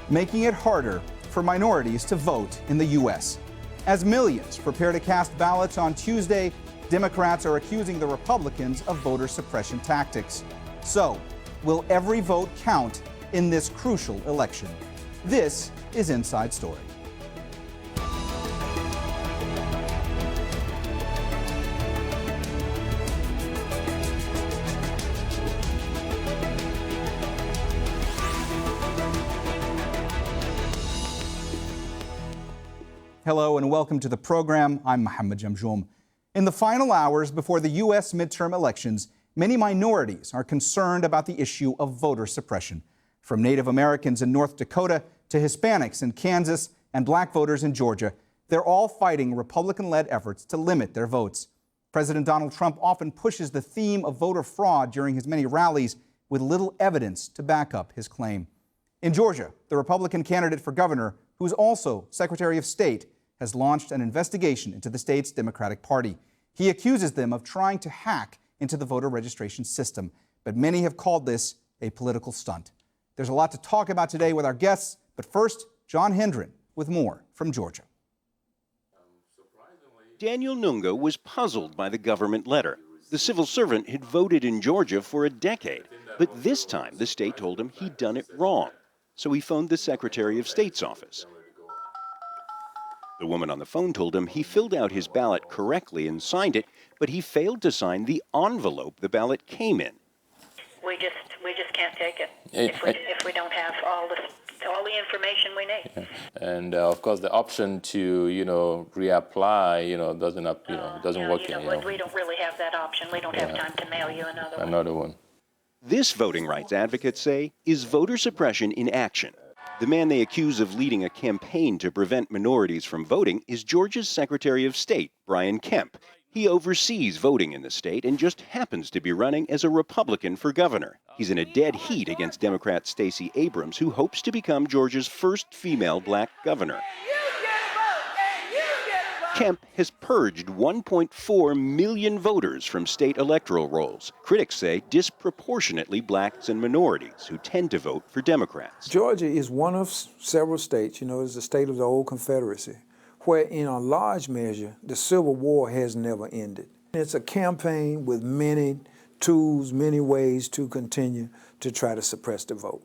making it harder for minorities to vote in the U.S. As millions prepare to cast ballots on Tuesday, Democrats are accusing the Republicans of voter suppression tactics. So, will every vote count in this crucial election? This is Inside Story. Hello and welcome to the program. I'm Mohammed Jamjoom. In the final hours before the US midterm elections, many minorities are concerned about the issue of voter suppression. From Native Americans in North Dakota to Hispanics in Kansas and black voters in Georgia, they're all fighting Republican-led efforts to limit their votes. President Donald Trump often pushes the theme of voter fraud during his many rallies with little evidence to back up his claim. In Georgia, the Republican candidate for governor, who is also Secretary of State, has launched an investigation into the state's Democratic Party. He accuses them of trying to hack into the voter registration system, but many have called this a political stunt. There's a lot to talk about today with our guests, but first, John HENDREN with more from Georgia. Daniel NUNGA was puzzled by the government letter. The civil servant had voted in Georgia for a decade, but this time the state told him he'd done it wrong. So he phoned the Secretary of State's office. The woman on the phone told him he filled out his ballot correctly and signed it, but he failed to sign the envelope the ballot came in. We just can't take it if we don't have all the information we need. Yeah. And of course, the option to reapply doesn't work. We don't really have that option. We don't have time to mail you another one. This, voting rights advocates say, is voter suppression in action. The man they accuse of leading a campaign to prevent minorities from voting is Georgia's Secretary of State, KEMP. He oversees voting in the state and just happens to be running as a Republican for governor. He's in a dead heat against Democrat STACEY Abrams, who hopes to become Georgia's first female black governor. KEMP has purged 1.4 million voters from state electoral rolls. Critics say disproportionately blacks and minorities who tend to vote for Democrats. Georgia is one of several states, it's a state of the old Confederacy, where in a large measure, the Civil War has never ended. It's a campaign with many tools, many ways to continue to try to suppress the vote.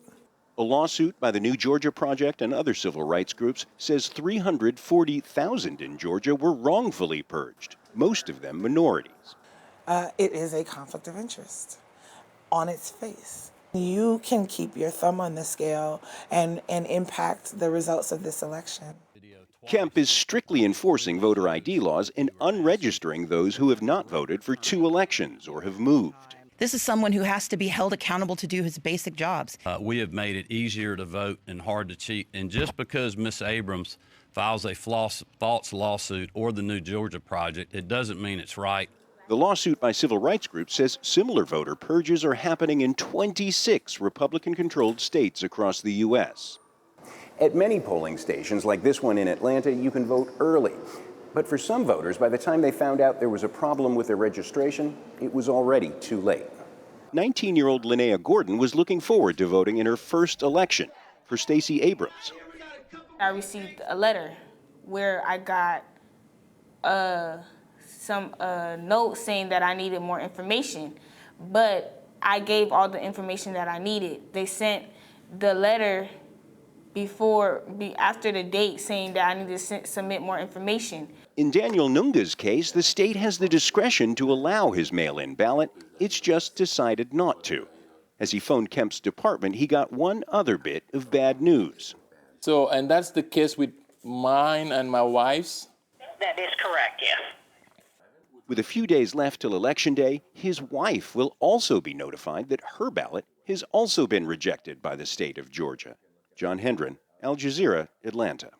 A lawsuit by the New Georgia Project and other civil rights groups says 340,000 in Georgia were wrongfully purged, most of them minorities. It is a conflict of interest on its face. You can keep your thumb on the scale and impact the results of this election. KEMP is strictly enforcing voter ID laws and unregistering those who have not voted for 2 elections or have moved. This is someone who has to be held accountable to do his basic jobs. We have made it easier to vote and hard to cheat. And just because Ms. Abrams files a false lawsuit or the New Georgia Project, it doesn't mean it's right. The lawsuit by civil rights groups says similar voter purges are happening in 26 Republican-controlled states across the U.S. At many polling stations, like this one in Atlanta, you can vote early. But for some voters, by the time they found out there was a problem with their registration, it was already too late. 19-year-old Linnea Gordon was looking forward to voting in her first election for STACEY Abrams. I received a letter where I got some note saying that I needed more information, but I gave all the information that I needed. They sent the letter after the date saying that I need to submit more information. In Daniel NUNGA's case, the state has the discretion to allow his mail-in ballot. It's just decided not to. As he phoned KEMP's department, he got one other bit of bad news. And that's the case with mine and my wife's? That is correct, yes. With a few days left till Election Day, his wife will also be notified that her ballot has also been rejected by the state of Georgia. John HENDREN, Al Jazeera, Atlanta.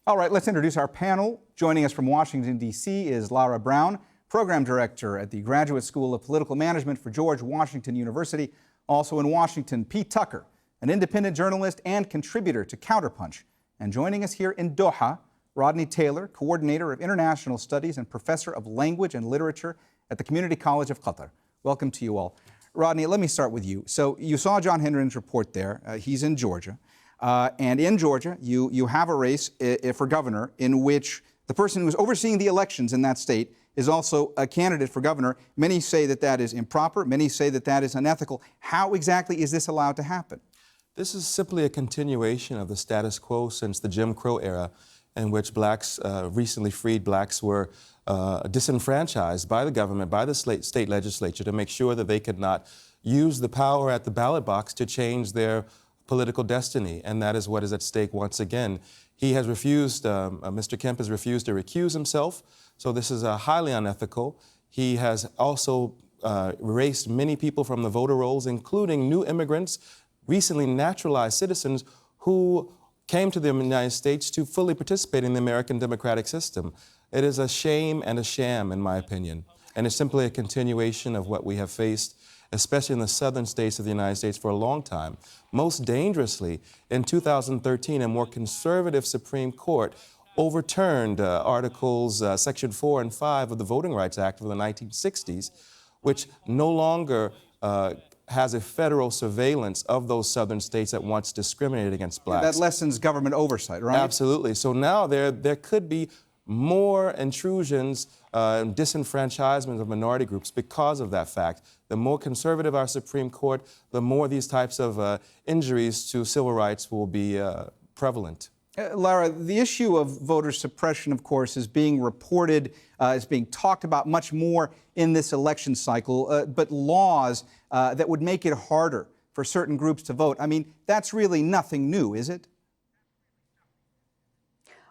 All right, let's introduce our panel. Joining us from Washington, D.C. is Lara Brown, Program Director at the Graduate School of Political Management for George Washington University. Also in Washington, Pete Tucker, an independent journalist and contributor to Counterpunch. And joining us here in Doha, Rodney Taylor, Coordinator of International Studies and Professor of Language and Literature at the Community College of Qatar. Welcome to you all. Rodney, let me start with you. So you saw John Hendren's report there. He's in Georgia. And in Georgia, you have a race for governor in which the person who's overseeing the elections in that state is also a candidate for governor. Many say that that is improper. Many say that that is unethical. How exactly is this allowed to happen? This is simply a continuation of the status quo since the Jim Crow era, in which blacks, recently freed blacks, were disenfranchised by the government, by the state legislature, to make sure that they could not use the power at the ballot box to change their political destiny. And that is what is at stake once again. He has refused, Mr. Kemp has refused to recuse himself, so this is highly unethical. He has also erased many people from the voter rolls, including new immigrants, recently naturalized citizens who came to the United States to fully participate in the American democratic system. It is a shame and a sham, in my opinion, and it's simply a continuation of what we have faced, especially in the southern states of the United States, for a long time. Most dangerously, in 2013, a more conservative Supreme Court overturned Articles Section 4 and 5 of the Voting Rights Act of the 1960s, which no longer has a federal surveillance of those southern states that once discriminated against blacks. That lessens government oversight, right? Absolutely. So now there could be more intrusions and disenfranchisement of minority groups because of that fact. The more conservative our Supreme Court, the more these types of injuries to civil rights will be prevalent. Lara, the issue of voter suppression, of course, is being reported, is being talked about much more in this election cycle, but laws that would make it harder for certain groups to vote, I mean, that's really nothing new, is it?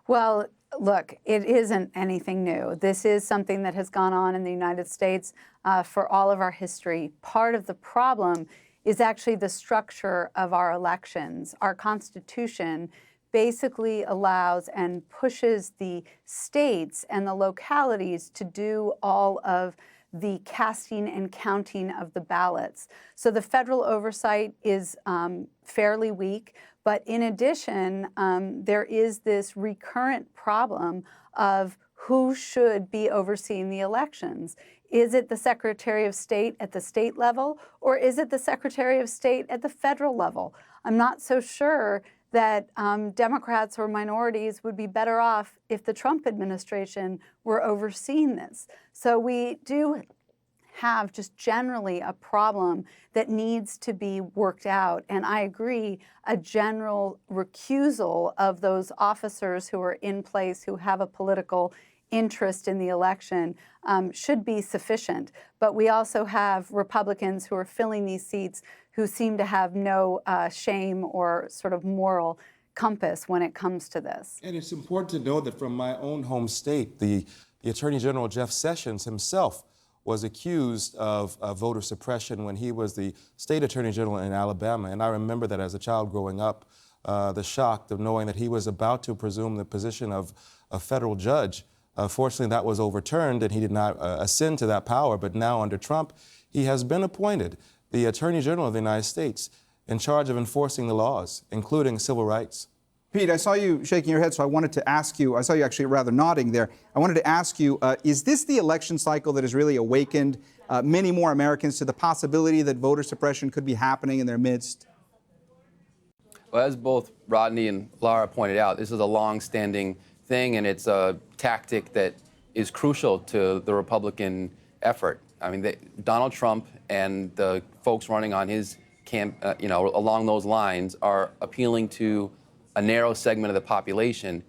Well, look, it isn't anything new. This is something that has gone on in the United States for all of our history. Part of the problem is actually the structure of our elections. Our Constitution basically allows and pushes the states and the localities to do all of the casting and counting of the ballots. So the federal oversight is fairly weak, but in addition, there is this recurrent problem of who should be overseeing the elections. Is it the Secretary of State at the state level, or is it the Secretary of State at the federal level? I'm not so sure that Democrats or minorities would be better off if the Trump administration were overseeing this. So we do have just generally a problem that needs to be worked out. And I agree, a general recusal of those officers who are in place who have a political interest in the election should be sufficient. But we also have Republicans who are filling these seats who seem to have no shame or sort of moral compass when it comes to this. And it's important to know that from my own home state, the Attorney General Jeff Sessions himself was accused of voter suppression when he was the state attorney general in Alabama. And I remember that as a child growing up, the shock of knowing that he was about to presume the position of a federal judge. Fortunately, that was overturned and he did not ascend to that power. But now under Trump, he has been appointed the Attorney General of the United States in charge of enforcing the laws, including civil rights. Pete, I saw you shaking your head, so I wanted to ask you, I saw you actually rather nodding there. I wanted to ask you, is this the election cycle that has really awakened many more Americans to the possibility that voter suppression could be happening in their midst? Well, as both Rodney and Lara pointed out, this is a long-standing thing, and it's a tactic that is crucial to the Republican effort. I mean, Donald Trump and the folks running on his camp, along those lines, are appealing to a narrow segment of the population,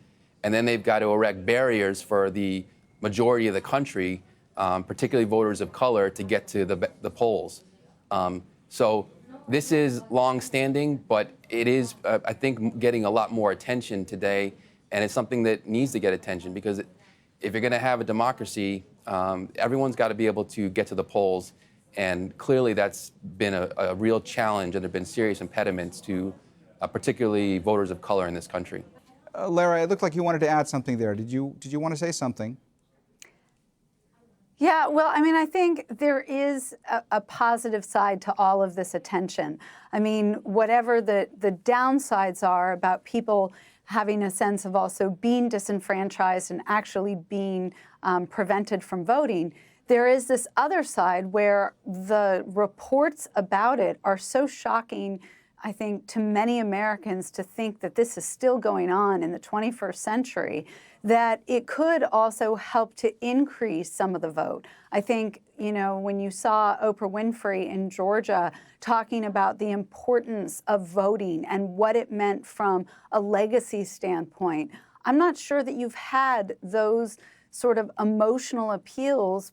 and then they've got to erect barriers for the majority of the country, particularly voters of color, to get to the polls. So this is long-standing, but it is, I think, getting a lot more attention today, and it's something that needs to get attention because if you're going to have a democracy, everyone's got to be able to get to the polls, and clearly that's been a real challenge, and there have been serious impediments to particularly voters of color in this country. Lara, it looked like you wanted to add something there. Did you want to say something? Yeah, well, I mean, I think there is a positive side to all of this attention. I mean, whatever the downsides are about people having a sense of also being disenfranchised and actually being prevented from voting, there is this other side where the reports about it are so shocking, I think, to many Americans to think that this is still going on in the 21st century, that it could also help to increase some of the vote. I think, you know, when you saw Oprah Winfrey in Georgia talking about the importance of voting and what it meant from a legacy standpoint, I'm not sure that you've had those sort of emotional appeals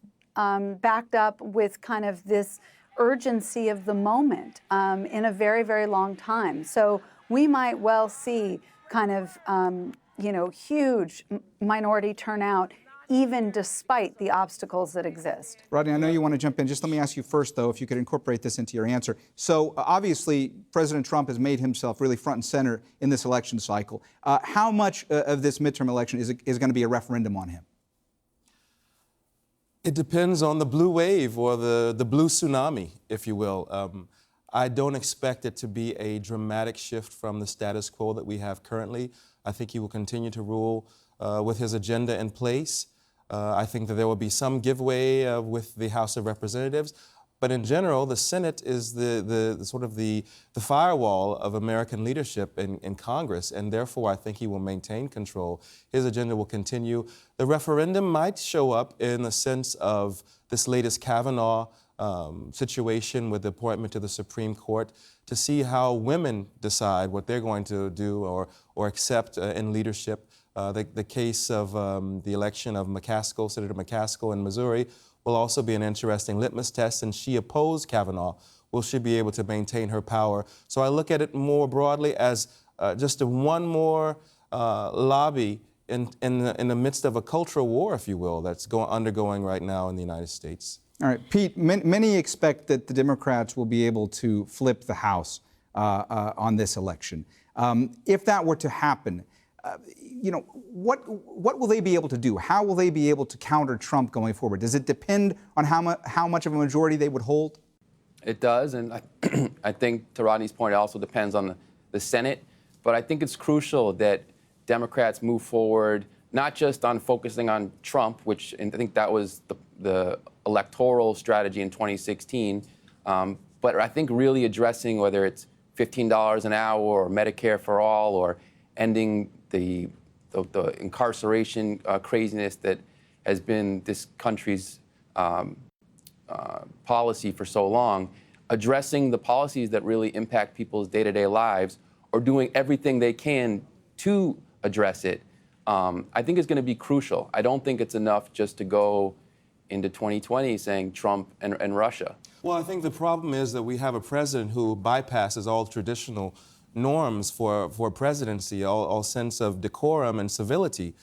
backed up with kind of this urgency of the moment in a very, very long time. So we might well see kind of, you know, huge minority turnout even despite the obstacles that exist. Rodney, I know you want to jump in. Just let me ask you first, though, if you could incorporate this into your answer. So obviously, President Trump has made himself really front and center in this election cycle. How much of this midterm election is going to be a referendum on him? It depends on the blue wave or the blue tsunami, if you will. I don't expect it to be a dramatic shift from the status quo that we have currently. I think he will continue to rule with his agenda in place. I think that there will be some giveaway with the House of Representatives. But in general, the Senate is the sort of the firewall of American leadership in Congress, and therefore I think he will maintain control. His agenda will continue. The referendum might show up in the sense of this latest Kavanaugh situation with the appointment to the Supreme Court to see how women decide what they're going to do or accept in leadership. The case of the election of McCaskill, Senator McCaskill in Missouri, will also be an interesting litmus test, and she opposed Kavanaugh. Will she be able to maintain her power? So I look at it more broadly as just one more lobby in the midst of a cultural war, if you will, that's undergoing right now in the United States. All right, Pete, many expect that the Democrats will be able to flip the House on this election. If that were to happen, you know, what will they be able to do? How will they be able to counter Trump going forward? Does it depend on how much of a majority they would hold? It does, and I think to Rodney's point, it also depends on the Senate. But I think it's crucial that Democrats move forward, not just on focusing on Trump, which and I think that was the electoral strategy in 2016, but I think really addressing whether it's $15 an hour or Medicare for all or ending the incarceration craziness that has been this country's policy for so long, addressing the policies that really impact people's day-to-day lives or doing everything they can to address it, I think is going to be crucial. I don't think it's enough just to go into 2020 saying Trump and Russia. Well, I think the problem is that we have a president who bypasses all traditional norms for presidency, all sense of decorum and civility.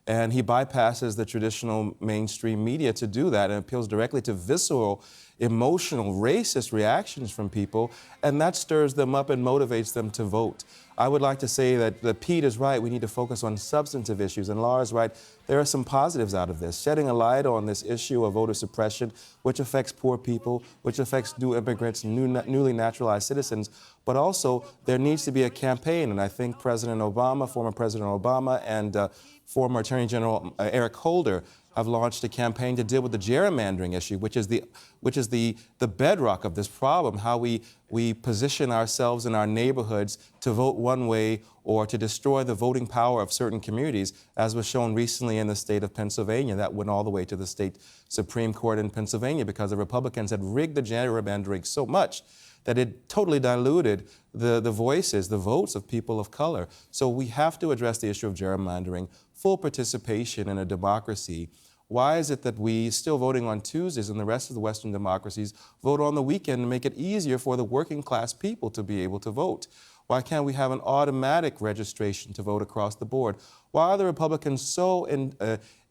And he bypasses the traditional mainstream media to do that and appeals directly to visceral, emotional, racist reactions from people, and that stirs them up and motivates them to vote. I would like to say that Pete is right, we need to focus on substantive issues, and Lara's right, there are some positives out of this. Shedding a light on this issue of voter suppression, which affects poor people, which affects new immigrants, newly naturalized citizens, but also there needs to be a campaign, and I think President Obama, former President Obama, and former Attorney General Eric Holder have launched a campaign to deal with the gerrymandering issue, which is the bedrock of this problem, how we position ourselves in our neighborhoods to vote one way or to destroy the voting power of certain communities, as was shown recently in the state of Pennsylvania. That went all the way to the state Supreme Court in Pennsylvania because the Republicans had rigged the gerrymandering so much that it totally diluted the voices, the votes of people of color. So we have to address the issue of gerrymandering, full participation in a democracy. Why is it that we still voting on Tuesdays and the rest of the Western democracies vote on the weekend and make it easier for the working class people to be able to vote? Why can't we have an automatic registration to vote across the board? Why are the Republicans so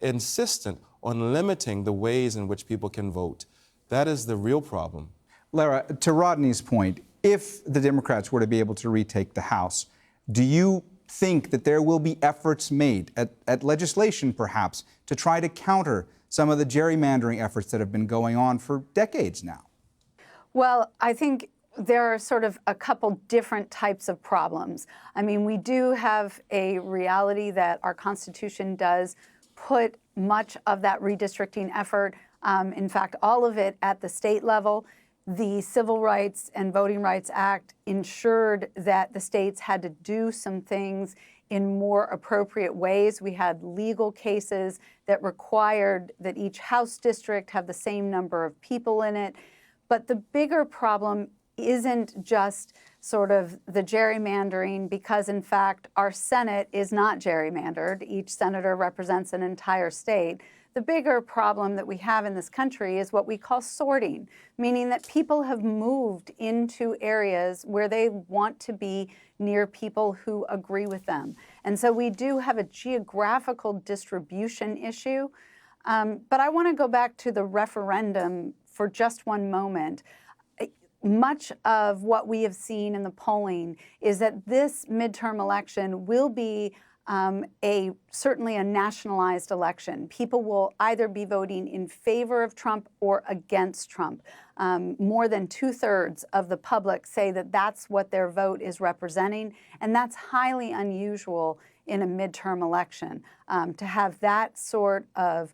insistent on limiting the ways in which people can vote? That is the real problem. Lara, to Rodney's point, if the Democrats were to be able to retake the House, do you think that there will be efforts made at legislation, perhaps, to try to counter some of the gerrymandering efforts that have been going on for decades now? Well, I think there are sort of a couple different types of problems. I mean, we do have a reality that our Constitution does put much of that redistricting effort In fact, all of it at the state level. The Civil Rights and Voting Rights Act ensured that the states had to do some things in more appropriate ways. We had legal cases that required that each House district have the same number of people in it. But the bigger problem isn't just sort of the gerrymandering, because in fact our Senate is not gerrymandered. Each senator represents an entire state. The bigger problem that we have in this country is what we call sorting, meaning that people have moved into areas where they want to be near people who agree with them. And so we do have a geographical distribution issue. But I want to go back to the referendum for just one moment. Much of what we have seen in the polling is that this midterm election will be certainly a nationalized election. People will either be voting in favor of Trump or against Trump. More than 2/3 of the public say that that's what their vote is representing, and that's highly unusual in a midterm election. To have that sort of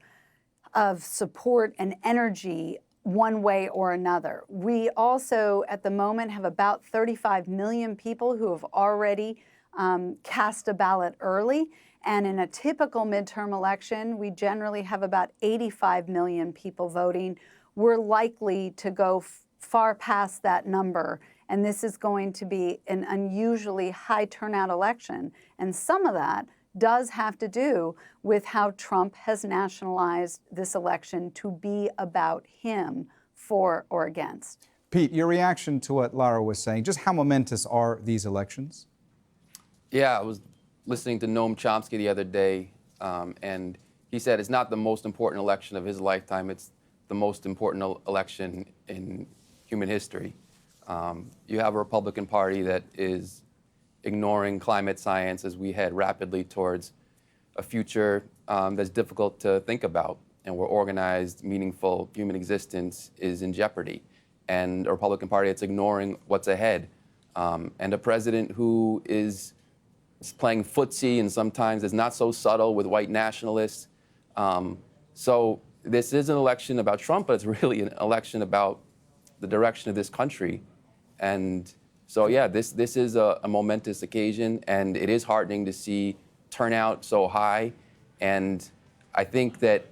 support and energy one way or another. We also, at the moment, have about 35 million people who have already cast a ballot early. And in a typical midterm election, we generally have about 85 million people voting. We're likely to go far past that number. And this is going to be an unusually high turnout election. And some of that does have to do with how Trump has nationalized this election to be about him, for or against. Pete, your reaction to what Lara was saying, just how momentous are these elections? Yeah, I was listening to Noam Chomsky the other day, and he said it's not the most important election of his lifetime, it's the most important election in human history. You have a Republican Party that is ignoring climate science as we head rapidly towards a future that's difficult to think about, and where organized, meaningful human existence is in jeopardy. And a Republican Party that's ignoring what's ahead. And a president who is playing footsie and sometimes is not so subtle with white nationalists. So this is an election about Trump, but it's really an election about the direction of this country. And so, yeah, this is a momentous occasion, and it is heartening to see turnout so high. And I think that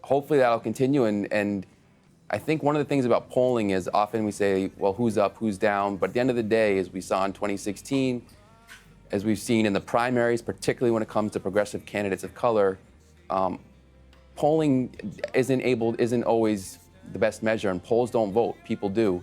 hopefully that'll continue. And I think one of the things about polling is often we say, well, who's up, who's down? But at the end of the day, as we saw in 2016, as we've seen in the primaries, particularly when it comes to progressive candidates of color, polling isn't always the best measure, and polls don't vote, people do.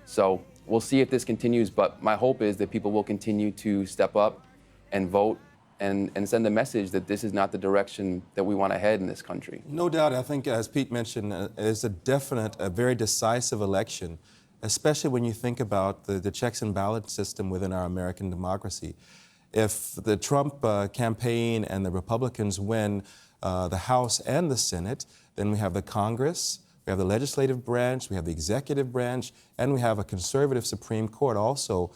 So we'll see if this continues, but my hope is that people will continue to step up and vote and send a message that this is not the direction that we want to head in this country. No doubt. I think, as Pete mentioned, it's a very decisive election, especially when you think about the checks and balance system within our American democracy. If the Trump campaign and the Republicans win the House and the Senate, then we have the Congress, we have the legislative branch, we have the executive branch, and we have a conservative Supreme Court also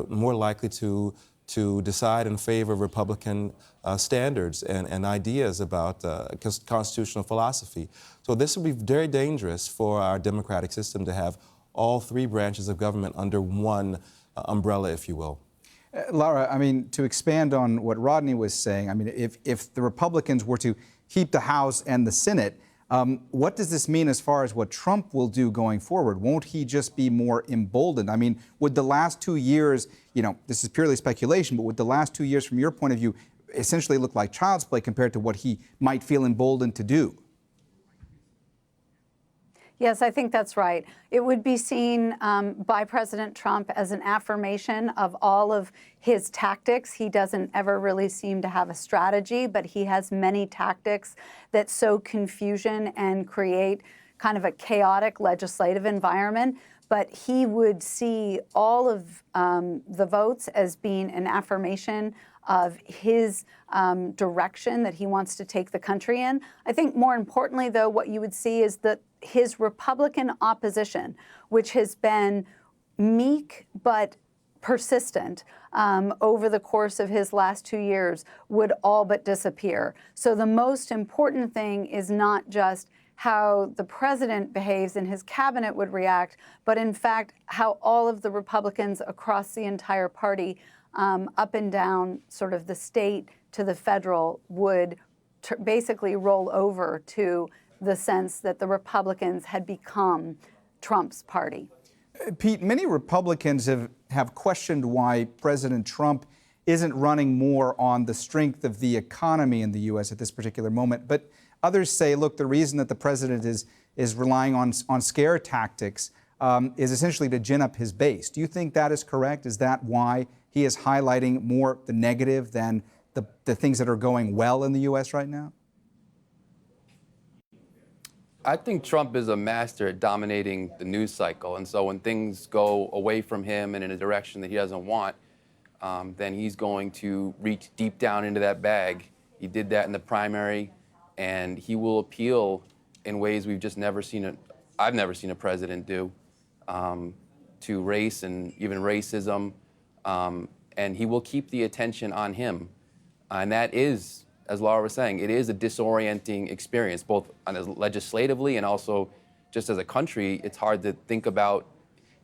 more likely to decide in favor of Republican standards and ideas about constitutional philosophy. So this would be very dangerous for our democratic system to have all three branches of government under one umbrella, if you will. Lara, I mean, to expand on what Rodney was saying, I mean, if the Republicans were to keep the House and the Senate, what does this mean as far as what Trump will do going forward? Won't he just be more emboldened? I mean, would the last 2 years, you know, this is purely speculation, but would the last 2 years from your point of view essentially look like child's play compared to what he might feel emboldened to do? Yes, I think that's right. It would be seen by President Trump as an affirmation of all of his tactics. He doesn't ever really seem to have a strategy, but he has many tactics that sow confusion and create kind of a chaotic legislative environment. But he would see all of the votes as being an affirmation of his direction that he wants to take the country in. I think more importantly, though, what you would see is that his Republican opposition, which has been meek but persistent over the course of his last 2 years, would all but disappear. So the most important thing is not just how the president behaves and his cabinet would react, but in fact, how all of the Republicans across the entire party, up and down sort of the state to the federal, would basically roll over to the sense that the Republicans had become Trump's party. Pete, many Republicans have questioned why President Trump isn't running more on the strength of the economy in the U.S. at this particular moment. But others say, look, the reason that the president is relying on scare tactics is essentially to gin up his base. Do you think that is correct? Is that why he is highlighting more the negative than the things that are going well in the U.S. right now? I think Trump is a master at dominating the news cycle. And so when things go away from him and in a direction that he doesn't want, then he's going to reach deep down into that bag. He did that in the primary, and he will appeal in ways we've just never seen I've never seen a president do, to race and even racism. And he will keep the attention on him. And that is, as Lara was saying, it is a disorienting experience, both legislatively and also just as a country. It's hard to think about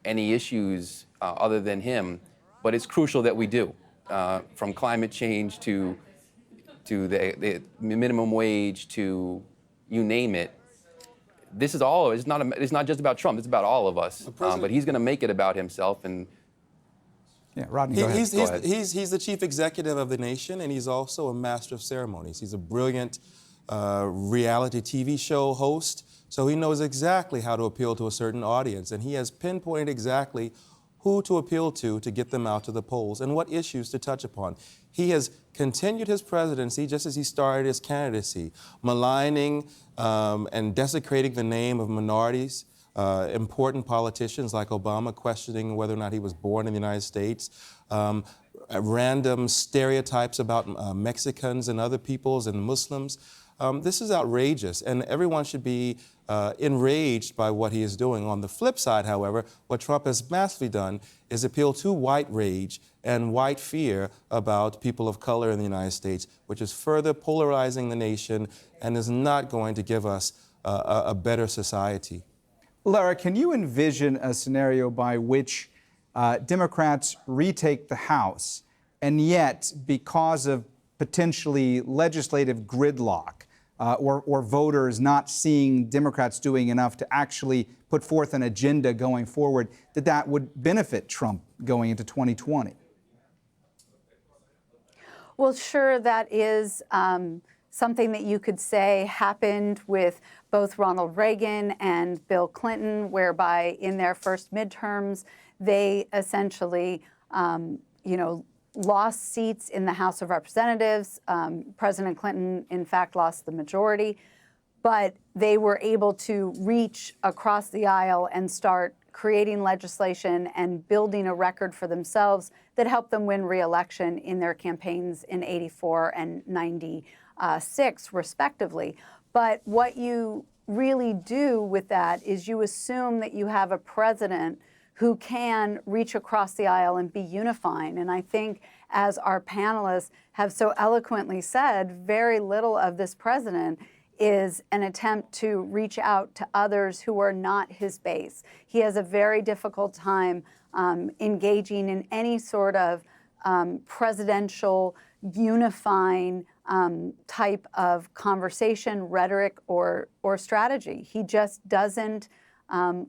any issues other than him. But it's crucial that we do, from climate change to the minimum wage to you name it. This is all. It's not just about Trump. It's about all of us. But he's going to make it about himself. And yeah, Rodney, go ahead. He's the chief executive of the nation, and he's also a master of ceremonies. He's a brilliant reality TV show host, so he knows exactly how to appeal to a certain audience, and he has pinpointed exactly who to appeal to get them out to the polls and what issues to touch upon. He has continued his presidency just as he started his candidacy, maligning and desecrating the name of minorities, important politicians like Obama questioning whether or not he was born in the United States, random stereotypes about Mexicans and other peoples and Muslims. This is outrageous, and everyone should be enraged by what he is doing. On the flip side, however, what Trump has massively done is appeal to white rage and white fear about people of color in the United States, which is further polarizing the nation and is not going to give us a better society. Lara, can you envision a scenario by which Democrats retake the House, and yet, because of potentially legislative gridlock, or voters not seeing Democrats doing enough to actually put forth an agenda going forward, that would benefit Trump going into 2020? Well, sure, that is something that you could say happened with both Ronald Reagan and Bill Clinton, whereby in their first midterms, they essentially, lost seats in the House of Representatives. President Clinton, in fact, lost the majority, but they were able to reach across the aisle and start creating legislation and building a record for themselves that helped them win re-election in their campaigns in '84 and '96, respectively. But what you really do with that is you assume that you have a president who can reach across the aisle and be unifying. And I think, as our panelists have so eloquently said, very little of this president is an attempt to reach out to others who are not his base. He has a very difficult time engaging in any sort of presidential unifying type of conversation, rhetoric, or strategy. He just doesn't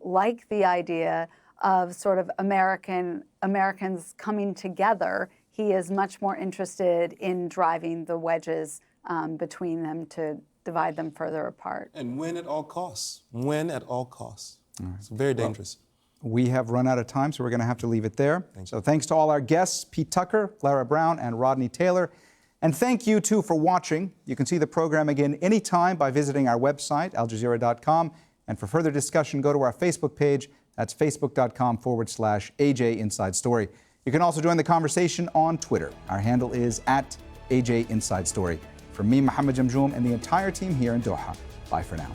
like the idea of sort of Americans coming together. He is much more interested in driving the wedges between them to divide them further apart. And win at all costs. Win at all costs. Right. It's very dangerous. Well, we have run out of time, so we're going to have to leave it there. So thanks to all our guests, Pete Tucker, Lara Brown, and Rodney Taylor. And thank you, too, for watching. You can see the program again anytime by visiting our website, aljazeera.com. And for further discussion, go to our Facebook page. That's facebook.com/AJ Inside Story. You can also join the conversation on Twitter. Our handle is @AJ Inside Story. From me, Mohammed Jamjoom, and the entire team here in Doha, bye for now.